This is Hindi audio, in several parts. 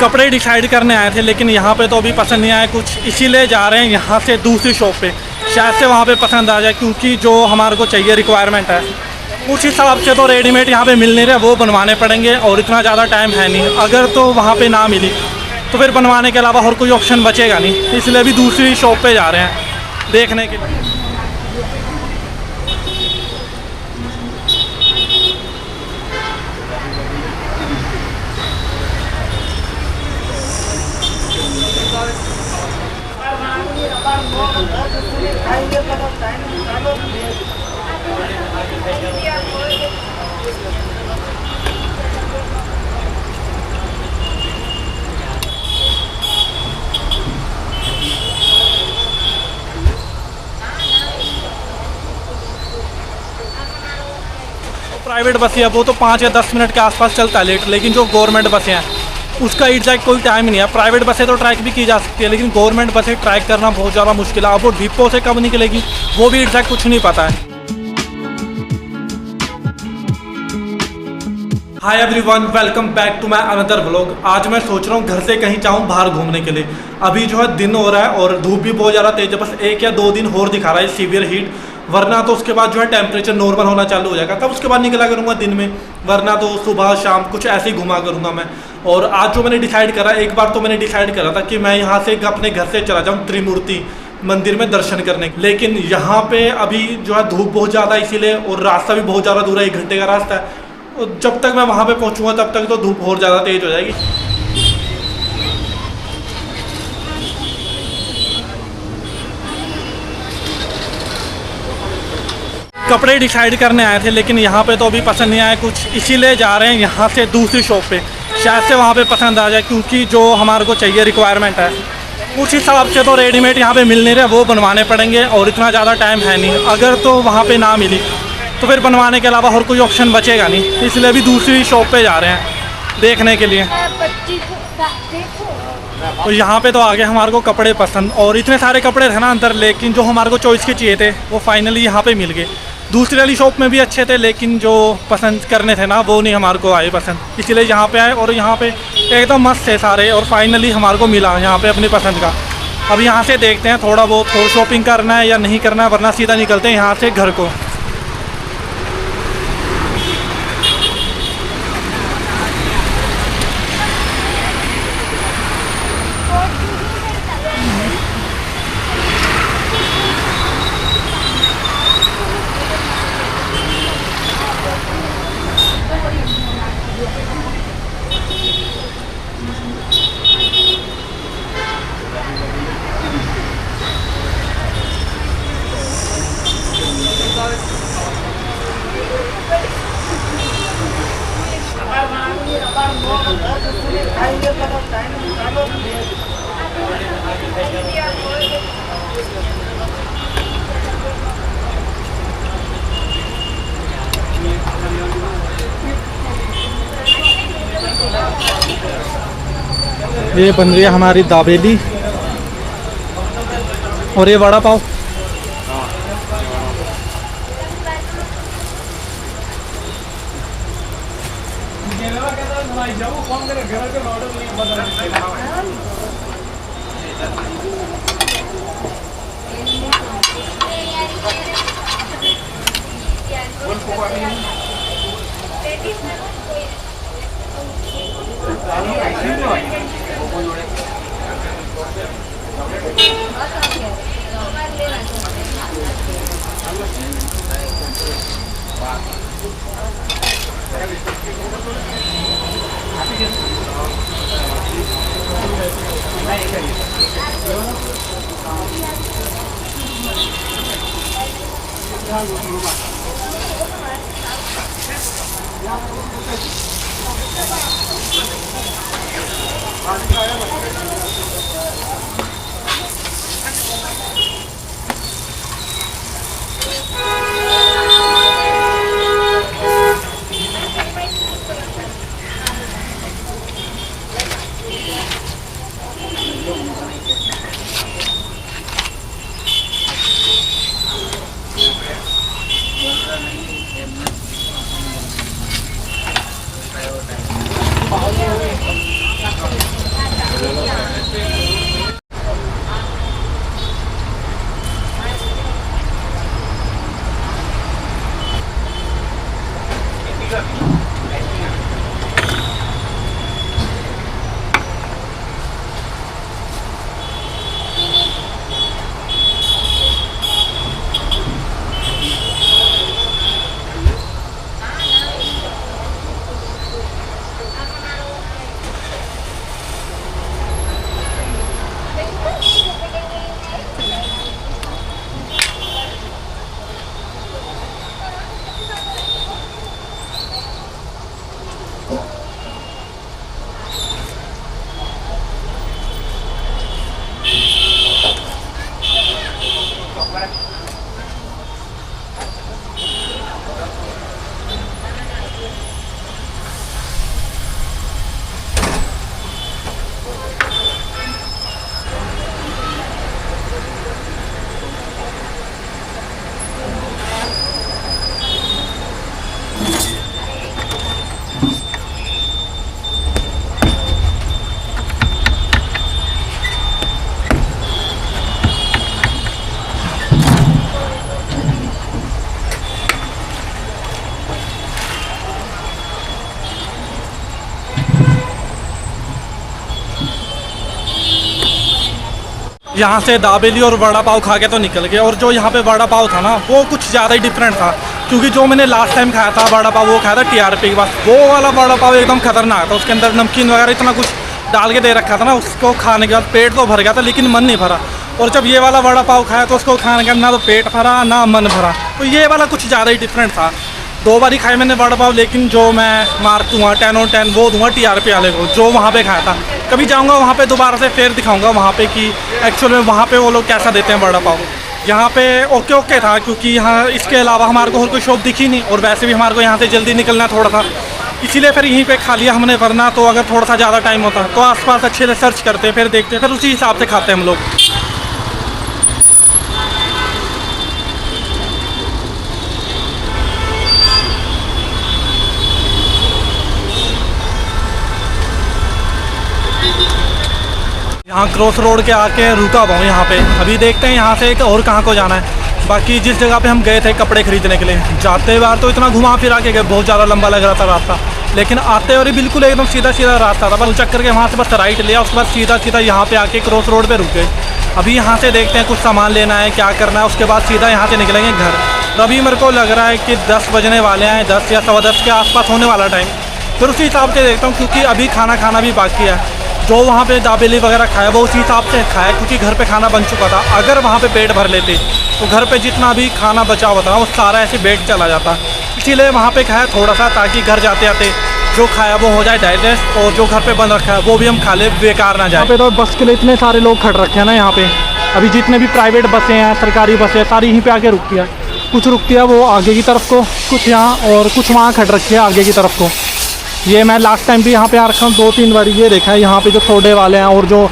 कपड़े डिसाइड करने आए थे, लेकिन यहाँ पे तो अभी पसंद नहीं आया कुछ, इसीलिए जा रहे हैं यहाँ से दूसरी शॉप पे, शायद से वहाँ पे पसंद आ जाए, क्योंकि जो हमारे को चाहिए रिक्वायरमेंट है उस हिसाब से तो रेडीमेड यहाँ पे मिल नहीं रहे, वो बनवाने पड़ेंगे और इतना ज़्यादा टाइम है नहीं। अगर तो वहाँ पे ना मिली तो फिर बनवाने के अलावा और कोई ऑप्शन बचेगा नहीं, इसलिए अभी दूसरी शॉप पे जा रहे हैं देखने के लिए। प्राइवेट बसें है वो तो 5 या 10 मिनट के आसपास चलता है लेट, लेकिन जो गवर्नमेंट बसें हैं उसका एग्जैक्ट कोई टाइम नहीं है। प्राइवेट बसें तो ट्रैक भी की जा सकती है, लेकिन गवर्नमेंट बसें ट्रैक करना बहुत ज़्यादा मुश्किल है। अब वो डिपो से कब निकलेगी वो भी एग्जैक्ट कुछ नहीं पता है। Hi everyone, welcome back to my another vlog. आज मैं सोच रहा हूँ घर से कहीं जाऊँ बाहर घूमने के लिए। अभी जो है दिन हो रहा है और धूप भी बहुत ज़्यादा तेज है, बस 1 या 2 दिन और दिखा रहा है सीवियर हीट, वरना तो उसके बाद जो है टेम्परेचर नॉर्मल होना चालू हो जाएगा, तब उसके बाद निकला करूँगा दिन में, वरना तो सुबह शाम कुछ ऐसे ही घुमा करूँगा मैं। और आज जो मैंने डिसाइड करा, एक बार तो मैंने डिसाइड करा था कि मैं यहाँ से अपने घर से चला जाऊँ त्रिमूर्ति मंदिर में दर्शन करने, लेकिन यहाँ पे अभी जो है धूप बहुत ज़्यादा इसीलिए, और रास्ता भी बहुत ज़्यादा दूर है, 1 घंटे का रास्ता है, और जब तक मैं वहाँ पे पहुँचूँगा तब तक तो धूप और ज़्यादा तेज़ हो जाएगी। कपड़े डिसाइड करने आए थे, लेकिन यहाँ पे तो अभी पसंद नहीं आया कुछ, इसीलिए जा रहे हैं यहाँ से दूसरी शॉप पे, शायद से वहाँ पे पसंद आ जाए, क्योंकि जो हमारे को चाहिए रिक्वायरमेंट है उस हिसाब से तो रेडीमेड यहाँ पे मिल नहीं रहे, वो बनवाने पड़ेंगे और इतना ज़्यादा टाइम है नहीं। अगर तो वहाँ पे ना मिली तो फिर बनवाने के अलावा और कोई ऑप्शन बचेगा नहीं, इसलिए अभी दूसरी शॉप पे जा रहे हैं देखने के लिए। तो यहाँ पे तो आ गए हमारे को कपड़े पसंद, और इतने सारे कपड़े थे ना अंदर, लेकिन जो हमारे को चॉइस के चाहिए थे वो फाइनली यहाँ पे मिल गए। दूसरी वाली शॉप में भी अच्छे थे, लेकिन जो पसंद करने थे ना वो नहीं हमारे को आए पसंद, इसलिए यहाँ पे आए, और यहाँ पे एकदम मस्त थे सारे, और फाइनली हमारे को मिला यहाँ पे अपनी पसंद का। अब यहाँ से देखते हैं थोड़ा बहुत और शॉपिंग करना है या नहीं करना है, वरना सीधा निकलते हैं यहाँ से घर को। ये बन रही है हमारी दाबेली और ये वड़ा पाव। यहाँ से दाबेली और वड़ा पाव खा के तो निकल गए, और जो यहाँ पे वड़ा पाव था ना वो कुछ ज़्यादा ही डिफरेंट था, क्योंकि जो मैंने लास्ट टाइम खाया था वड़ा पाव वो खाया था टीआरपी के पास। वो वाला वड़ा पाव एकदम खतरनाक था, उसके अंदर नमकीन वगैरह इतना कुछ डाल के दे रखा था ना, उसको खाने के बाद पेट तो भर गया था लेकिन मन नहीं भरा। और जब ये वाला वड़ा पाव खाया तो उसको खाने के बाद ना तो पेट भरा ना मन भरा, तो ये वाला कुछ ज़्यादा ही डिफरेंट था। 2 बार ही खाया मैंने वड़ा पाव, लेकिन जो मैं मार्क दूँगा 10 और 10 वो दूँगा टीआरपी वाले को, जो वहाँ पे खाया था। कभी जाऊँगा वहाँ पे दोबारा से फिर दिखाऊँगा वहाँ पे कि एक्चुअल में वहाँ पे वो लोग कैसा देते हैं वड़ा पाव। यहाँ पे ओके था, क्योंकि यहाँ इसके अलावा हमारे को और कोई शॉप दिखी नहीं, और वैसे भी हमारे को यहाँ से जल्दी निकलना थोड़ा था, इसीलिए फिर यहीं पे खा लिया हमने। वरना तो अगर थोड़ा सा ज़्यादा टाइम होता तो आसपास अच्छे से सर्च करते, फिर देखते, फिर उसी हिसाब से खाते हम लोग। यहाँ क्रॉस रोड के आके रुका हुआ हूँ यहाँ पे। अभी देखते हैं यहाँ से एक और कहाँ को जाना है। बाकी जिस जगह पे हम गए थे कपड़े खरीदने के लिए, जाते बार तो इतना घुमा फिरा के गए, बहुत ज़्यादा लंबा लग रहा था रास्ता, लेकिन आते और बिल्कुल एकदम सीधा सीधा रास्ता था। बस चक्कर के वहाँ से बस राइट लिया, उसके बाद सीधा सीधा यहाँ पे आके क्रॉस रोड पे रुक गए। अभी यहाँ से देखते हैं कुछ सामान लेना है, क्या करना है, उसके बाद सीधा यहाँ से निकलेंगे घर। तो अभी मेरे को लग रहा है कि 10 बजने वाले हैं, 10 या 10:15 के आसपास होने वाला टाइम। फिर उसी हिसाब से देखता हूँ, क्योंकि अभी खाना भी बाकी है। जो वहाँ पे दाबेली वगैरह खाया वो उसी हिसाब से खाया, क्योंकि घर पे खाना बन चुका था। अगर वहाँ पे पेट भर लेते तो घर पे जितना भी खाना बचा हुआ था वो सारा ऐसे बेड चला जाता, इसीलिए वहाँ पे खाया थोड़ा सा, ताकि घर जाते आते जो खाया वो हो जाए डाइजेस्ट, और जो घर पे बन रखा है वो भी हम खा ले, बेकार ना जाए। यहाँ पे तो बस के लिए इतने सारे लोग खड़ रखे हैं ना यहाँ पे। अभी जितने भी प्राइवेट बसें हैं, सरकारी बसें हैं, सारी यहीं पे आके रुकती है। कुछ रुकती है वो आगे की तरफ को, कुछ यहाँ और कुछ वहाँ खड़ रखी है आगे की तरफ को। ये मैं लास्ट टाइम भी यहाँ पे आ रखा हूँ 2-3 बार, ये देखा है यहाँ पे जो छोटे वाले हैं, और जो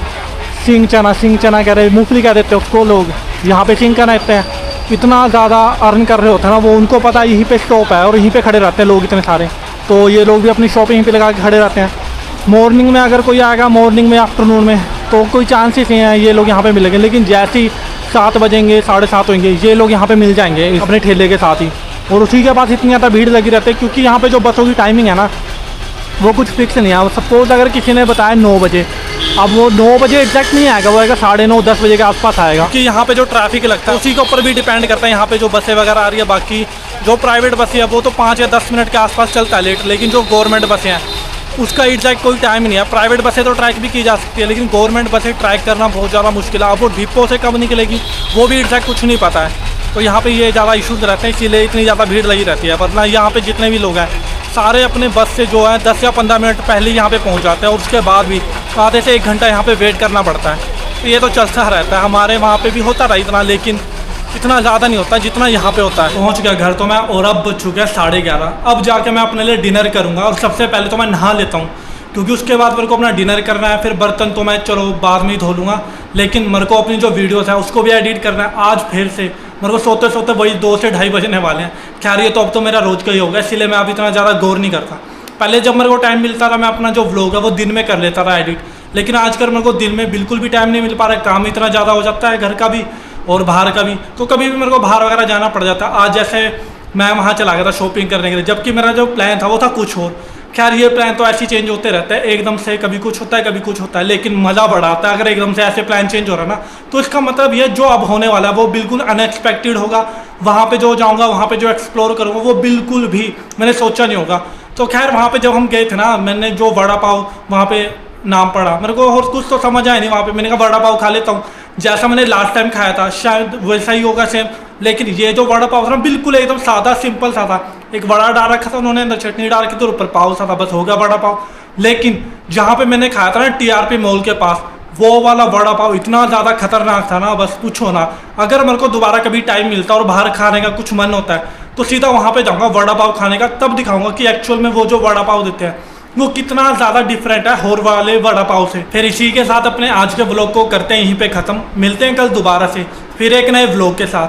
सिंग चना कह रहे, मूंगफली कह देते हैं उसको लोग, यहाँ पे सिंग चना कहते हैं। इतना ज़्यादा अर्न कर रहे होते हैं ना वो, उनको पता है यहीं पे स्टॉप है और यहीं पे खड़े रहते हैं लोग इतने सारे, तो ये लोग भी अपनी शॉप यहीं पे लगा के खड़े रहते हैं। मॉर्निंग में अगर कोई आएगा, मॉर्निंग में आफ्टरनून में, तो कोई चांसेस नहीं है ये लोग यहाँ पे मिलेंगे, लेकिन जैसे ही 7 बजेंगे 7:30 होंगे ये लोग यहाँ पे मिल जाएंगे अपने ठेले के साथ ही। और उसी के पास इतनी ज़्यादा भीड़ लगी रहती है, क्योंकि यहाँ पे जो बसों की टाइमिंग है ना वो कुछ फिक्स नहीं है। सपोज़ अगर किसी ने बताया 9 बजे, अब वो 9 बजे एग्जैक्ट नहीं आएगा, वो आएगा 9:30 10 बजे के आसपास आएगा, क्योंकि यहाँ पे जो ट्रैफिक लगता है उसी के ऊपर भी डिपेंड करता है यहाँ पे जो बसें वगैरह आ रही है। बाकी जो प्राइवेट बसें है वो तो 5 या 10 मिनट के आसपास चलता है लेट, लेकिन जो गवर्नमेंट बसें हैं उसका एग्जैक्ट कोई टाइम नहीं है। प्राइवेट बसें तो ट्रैक भी की जा सकती है, लेकिन गवर्नमेंट बसें ट्रैक करना बहुत ज़्यादा मुश्किल है। अब वो डिपो से कब निकलेगी वो भी एग्जैक्ट कुछ नहीं पता है, तो यहाँ पे ये ज़्यादा इशूज़ रहते हैं, इसीलिए इतनी ज़्यादा भीड़ लगी रहती है। वरना यहाँ पे जितने भी लोग हैं सारे अपने बस से जो है 10 या 15 मिनट पहले यहाँ पे पहुँच जाते हैं, और उसके बाद भी आधे से 1 घंटा यहाँ पे वेट करना पड़ता है। तो ये तो चलता रहता है, हमारे वहाँ पे भी होता था इतना, लेकिन इतना ज़्यादा नहीं होता जितना यहाँ पे होता है। पहुँच गया घर तो मैं, और अब बज चुका है 11:30। अब जाके मैं अपने लिए डिनर करूँगा, और सबसे पहले तो मैं नहा लेता हूँ, क्योंकि उसके बाद मेरे को अपना डिनर करना है। फिर बर्तन तो मैं चलो बाद में ही धो लूँगा, लेकिन मेरे को अपनी जो वीडियोस है उसको भी एडिट करना है। आज फिर से मेरे को सोते सोते वही 2 से 2:30 बजने वाले हैं। खैर ये तो अब तो मेरा रोज़ का ही होगा, इसलिए मैं अब इतना ज़्यादा गौर नहीं करता। पहले जब मेरे को टाइम मिलता था मैं अपना जो व्लॉग है वो दिन में कर लेता था एडिट, लेकिन आजकल मेरे को दिन में बिल्कुल भी टाइम नहीं मिल पा रहा है। काम इतना ज़्यादा हो जाता है, घर का भी और बाहर का भी, तो कभी भी मेरे को बाहर वगैरह जाना पड़ जाता है। आज जैसे मैं वहाँ चला गया था शॉपिंग करने के लिए, जबकि मेरा जो प्लान था वो था कुछ और। खैर ये प्लान तो ऐसे चेंज होते रहते हैं, एकदम से कभी कुछ होता है कभी कुछ होता है, लेकिन मज़ा बड़ा आता है अगर एकदम से ऐसे प्लान चेंज हो रहा है ना। तो इसका मतलब ये जो अब होने वाला है वो बिल्कुल अनएक्सपेक्टेड होगा। वहाँ पे जो जाऊँगा, वहाँ पे जो एक्सप्लोर करूँगा वो बिल्कुल भी मैंने सोचा नहीं होगा। तो खैर वहाँ पे जब हम गए थे ना, मैंने जो वड़ा पाव वहाँ पे नाम पड़ा, मेरे को और कुछ तो समझ आया नहीं वहाँ पे। मैंने कहा वड़ा पाव खा लेता हूँ, जैसा मैंने लास्ट टाइम खाया था शायद वैसा ही होगा सेम। लेकिन ये जो वड़ा पाव था ना बिल्कुल एकदम सादा सिंपल सा था। एक वड़ा डाल रखा था उन्होंने, अंदर चटनी डाल के, तो ऊपर पाव सा था, बस हो गया वड़ा पाव। लेकिन जहाँ पे मैंने खाया था ना टीआरपी मॉल के पास, वो वाला वड़ा पाव इतना ज़्यादा खतरनाक था ना, बस पूछो ना। अगर मेरे को दोबारा कभी टाइम मिलता और बाहर खाने का कुछ मन होता है तो सीधा वहाँ पे जाऊँगा वड़ा पाव खाने का, तब दिखाऊंगा कि एक्चुअल में वो जो वड़ा पाव देते हैं वो कितना ज़्यादा डिफरेंट है और वाले वड़ा पाव से। फिर इसी के साथ अपने आज के व्लॉग को करते हैं यहीं पे ख़त्म। मिलते हैं कल दोबारा से फिर एक नए व्लॉग के साथ।